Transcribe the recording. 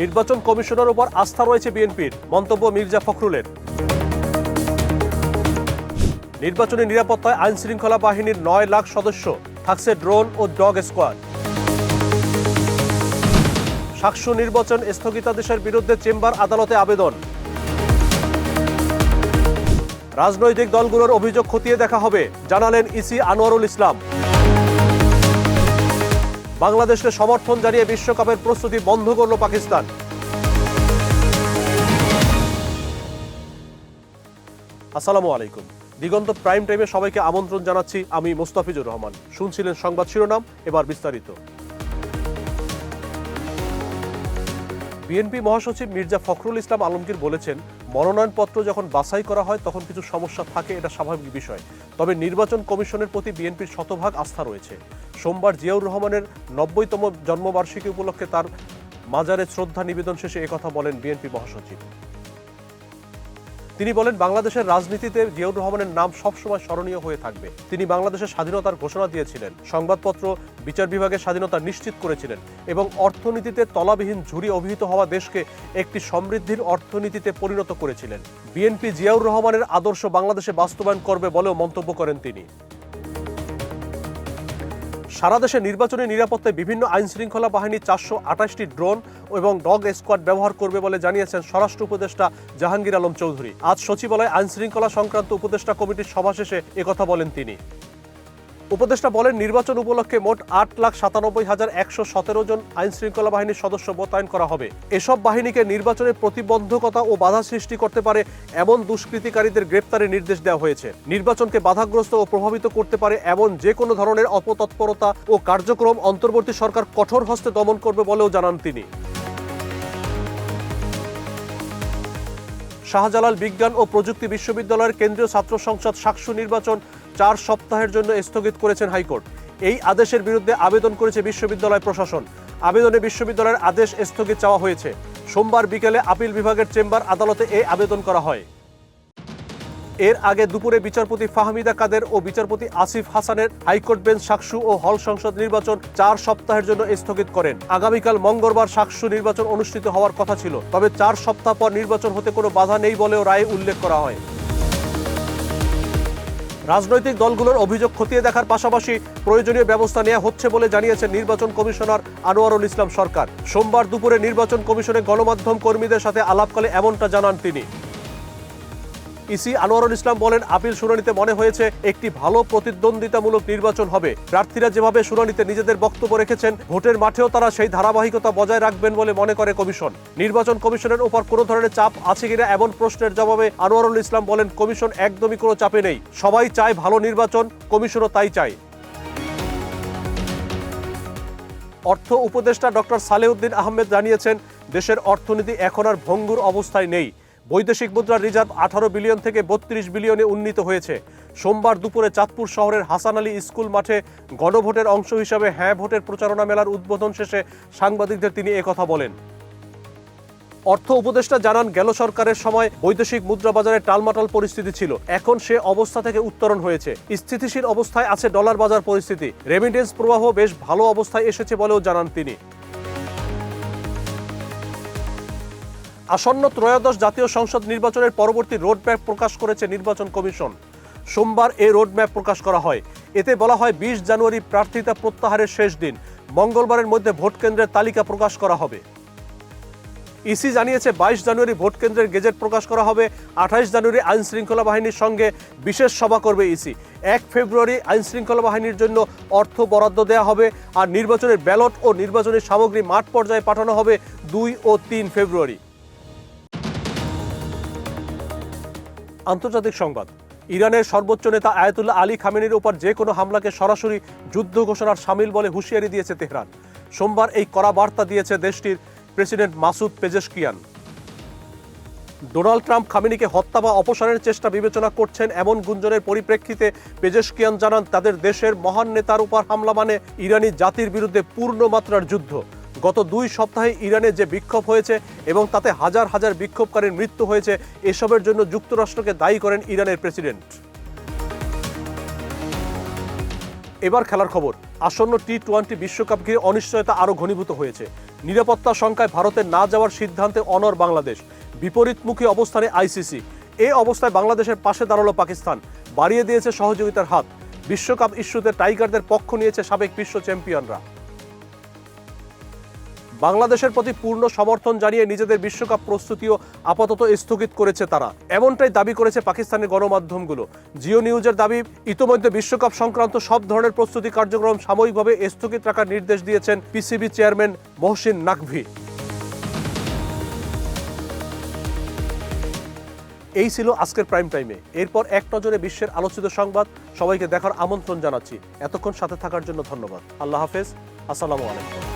নির্বাচন কমিশনের উপর আস্থা রয়েছে বিএনপির, মন্তব্য মির্জা ফখরুলের। নির্বাচনী নিরাপত্তায় আইনশৃঙ্খলা বাহিনীর 9 লাখ সদস্য, থাকছে ড্রোন ও ডগ স্কোয়াড। শাকসু নির্বাচন স্থগিতাদেশের বিরুদ্ধে চেম্বার আদালতে আবেদন। রাজনৈতিক দলগুলোর অভিযোগ খতিয়ে দেখা হবে, জানালেন ইসি আনোয়ারুল ইসলাম। বাংলাদেশকে সমর্থন জানিয়ে বিশ্বকাপের প্রস্তুতি বন্ধ করল পাকিস্তান। আসসালামু আলাইকুম। দিগন্ত প্রাইম টাইমে সবাইকে আমন্ত্রণ জানাচ্ছি। আমি মোস্তাফিজুর রহমান। শুনছিলেন সংবাদ শিরোনাম, এবার বিস্তারিত। বিএনপি মহাসচিব মির্জা ফখরুল ইসলাম আলমগীর বলেছেন, মনোনয়নপত্র যখন বাছাই করা হয় তখন কিছু সমস্যা থাকে, এটা স্বাভাবিক বিষয়। তবে নির্বাচন কমিশনের প্রতি বিএনপির শতভাগ আস্থা রয়েছে। সোমবার জিয়াউর রহমানের 90তম জন্মবার্ষিকী উপলক্ষে তার মাজারে শ্রদ্ধা নিবেদন শেষে একথা বলেন বিএনপি মহাসচিব। তিনি বলেন, বাংলাদেশের রাজনীতিতে জিয়াউর রহমানের নাম সবসময় স্মরণীয় হয়ে থাকবে। তিনি বাংলাদেশের স্বাধীনতার ঘোষণা দিয়েছিলেন, সংবাদপত্র বিচার বিভাগের স্বাধীনতা নিশ্চিত করেছিলেন এবং অর্থনীতিতে তলাবিহীন ঝুড়ি অভিহিত হওয়া দেশকে একটি সমৃদ্ধির অর্থনীতিতে পরিণত করেছিলেন। বিএনপি জিয়াউর রহমানের আদর্শ বাংলাদেশে বাস্তবায়ন করবে বলেও মন্তব্য করেন তিনি। সারা দেশে নির্বাচনী নিরাপত্তায় বিভিন্ন আইনশৃঙ্খলা বাহিনী 428টি ড্রোন এবং ডগ স্কোয়াড ব্যবহার করবে বলে জানিয়েছেন স্বরাষ্ট্র উপদেষ্টা জাহাঙ্গীর আলম চৌধুরী। আজ সচিবালয়ে আইনশৃঙ্খলা সংক্রান্ত উপদেষ্টা কমিটির সভা শেষে একথা বলেন তিনি। উপদেষ্টা বলেন, নির্বাচন উপলক্ষে মোট 8,97,117 জন আইনশৃঙ্খলা বাহিনীর সদস্য মোতায়েন করা হবে। এসব বাহিনীকে নির্বাচনে প্রতিবন্ধকতা ও বাধা সৃষ্টি করতে পারে এমন দুষ্কৃতিকারীদের গ্রেপ্তারের নির্দেশ দেওয়া হয়েছে। নির্বাচনকে বাধাগ্রস্ত ও প্রভাবিত করতে পারে এমন যে কোনো ধরনের অপতৎপরতা ও কার্যক্রম অন্তর্বর্তী সরকার কঠোর হস্তে দমন করবে বলেও জানান তিনি। শাহজালাল বিজ্ঞান ও প্রযুক্তি বিশ্ববিদ্যালয়ের কেন্দ্রীয় ছাত্র সংসদ শাকসু নির্বাচন 4 সপ্তাহের জন্য স্থগিত করেছেন হাইকোর্ট। এই আদেশের বিরুদ্ধে আবেদন করেছে বিশ্ববিদ্যালয় প্রশাসন। আবেদনে বিশ্ববিদ্যালয়ের আদেশ স্থগিত চাওয়া হয়েছে। সোমবার বিকেলে আপিল বিভাগের চেম্বার আদালতে এই আবেদন করা হয়। এর আগে দুপুরে বিচারপতি ফাহমিদা কাদের ও বিচারপতি আসিফ হাসানের হাইকোর্ট বেঞ্চ শাকসু ও হল সংসদ নির্বাচন 4 সপ্তাহের জন্য স্থগিত করেন। আগামীকাল মঙ্গলবার শাকসু নির্বাচন অনুষ্ঠিত হওয়ার কথা ছিল, তবে 4 সপ্তাহ পর নির্বাচন হতে কোনো বাধা নেই বলেও রায়ে উল্লেখ করা হয়। রাজনৈতিক দলগুলোর অভিযোগ খতিয়ে দেখার পাশাপাশি প্রয়োজনীয় ব্যবস্থা নেওয়া হচ্ছে বলে জানিয়েছেন নির্বাচন কমিশনার আনোয়ারুল ইসলাম সরকার। সোমবার দুপুরে নির্বাচন কমিশনে গণমাধ্যম কর্মীদের সাথে আলাপকালে এমনটা জানান তিনি। ইসি আনোয়ারুল ইসলাম বলেন, আপিল শুনানিতে মনে হয়েছে একটি ভালো প্রতিদ্বন্দ্বিতামূলক নির্বাচন হবে। প্রার্থীরা যেভাবে শুনানিতে নিজেদের বক্তব্য রেখেছেন, ভোটের মাঠেও তারা সেই ধারাবাহিকতা বজায় রাখবেন বলে মনে করে কমিশন। নির্বাচন কমিশনের উপর কোনো ধরনের চাপ আছে কিনা এমন প্রশ্নের জবাবে আনোয়ারুল ইসলাম বলেন, কমিশন একদমই কোনো চাপে নেই। সবাই চায় ভালো নির্বাচন, কমিশনও তাই চায়। অর্থ উপদেষ্টা ডক্টর সালেউদ্দিন আহমেদ জানিয়েছেন, দেশের অর্থনীতি এখন আর ভঙ্গুর অবস্থায় নেই। বৈদেশিক মুদ্রার রিজার্ভ 18 বিলিয়ন থেকে 32 বিলিয়নে উন্নীত হয়েছে। সোমবার দুপুরে চাঁদপুর শহরের হাসান আলী স্কুল মাঠে গণভোটের অংশ হিসাবে হ্যাঁ ভোটের প্রচারণা মেলার উদ্বোধন শেষে সাংবাদিকদের তিনি একথা বলেন। অর্থ উপদেষ্টা জানান, গেল সরকারের সময় বৈদেশিক মুদ্রা বাজারে টালমাটাল পরিস্থিতি ছিল, এখন সে অবস্থা থেকে উত্তরণ হয়েছে। স্থিতিশীল অবস্থায় আছে ডলার বাজার পরিস্থিতি। রেমিটেন্স প্রবাহ বেশ ভালো অবস্থায় এসেছে বলেও জানান তিনি। আসন্ন ত্রয়োদশ জাতীয় সংসদ নির্বাচনের পরবর্তী রোডম্যাপ প্রকাশ করেছে নির্বাচন কমিশন। সোমবার এই রোডম্যাপ প্রকাশ করা হয়। এতে বলা হয়, 20 জানুয়ারি প্রার্থিতা প্রত্যাহারের শেষ দিন। মঙ্গলবারের মধ্যে ভোট কেন্দ্রের তালিকা প্রকাশ করা হবে। ইসি জানিয়েছে, 22 জানুয়ারি ভোট কেন্দ্রের গেজেট প্রকাশ করা হবে। 28 জানুয়ারি আইনশৃঙ্খলা বাহিনীর সঙ্গে বিশেষ সভা করবে ইসি। 1 ফেব্রুয়ারি আইনশৃঙ্খলা বাহিনীর জন্য অর্থ বরাদ্দ দেওয়া হবে। আর নির্বাচনের ব্যালট ও নির্বাচনী সামগ্রী মাঠ পর্যায়ে পাঠানো হবে 2 ও 3 ফেব্রুয়ারি। আন্তর্জাতিক সংবাদ। ইরানের সর্বোচ্চ নেতা আয়াতুল্লাহ আলী খামেনির উপর যে কোনো হামলাকে সরাসরি যুদ্ধ ঘোষণার শামিল বলে হুঁশিয়ারি দিয়েছে তেহরান। সোমবার এই কড়া বার্তা দিয়েছে দেশটির president Masoud Pezeshkian. Donald Trump খামেনিকে হত্যা বা অপসারণের চেষ্টা বিবেচনা করছেন এমন গুঞ্জনের পরিপ্রেক্ষিতে পেজেশকিয়ান জানান, তাদের দেশের মহান নেতার উপর হামলা মানে ইরানি জাতির বিরুদ্ধে পূর্ণ মাত্রার যুদ্ধ। গত 2 সপ্তাহে ইরানে যে বিক্ষোভ হয়েছে এবং তাতে হাজার হাজার বিক্ষোভকারীর মৃত্যু হয়েছে, এসবের জন্য যুক্তরাষ্ট্রকে দায়ী করেন ইরানের প্রেসিডেন্ট। এবার খেলার খবর। আসন্ন টি-20 বিশ্বকাপ ঘিরে অনিশ্চয়তা আরও ঘনীভূত হয়েছে। নিরাপত্তা শঙ্কায় ভারতে না যাওয়ার সিদ্ধান্তে অনড় বাংলাদেশ, বিপরীতমুখী অবস্থানে আইসিসি। এই অবস্থায় বাংলাদেশের পাশে দাঁড়ালো পাকিস্তান, বাড়িয়ে দিয়েছে সহযোগিতার হাত। বিশ্বকাপ ইস্যুতে টাইগারদের পক্ষ নিয়েছে সাবেক বিশ্ব চ্যাম্পিয়নরা। বাংলাদেশের প্রতি পূর্ণ সমর্থন জানিয়ে নিজেদের বিশ্বকাপ প্রস্তুতিও আপাতত স্থগিত করেছে তারা, এমনটাই দাবি করেছে পাকিস্তানের গণমাধ্যমগুলো। জিও নিউজের দাবি, ইতোমধ্যে বিশ্বকাপ সংক্রান্ত সব ধরনের প্রস্তুতি কার্যক্রম সাময়িকভাবে স্থগিত রাখার নির্দেশ দিয়েছেন পিসিবি চেয়ারম্যান মহসিন নাকভি। এই ছিল আজকের প্রাইম টাইমে। এরপর এক নজরে বিশ্বের আলোচিত সংবাদ। সবাইকে দেখার আমন্ত্রণ জানাচ্ছি। এতক্ষণ সাথে থাকার জন্য ধন্যবাদ। আল্লাহ হাফেজ, আসসালামু আলাইকুম।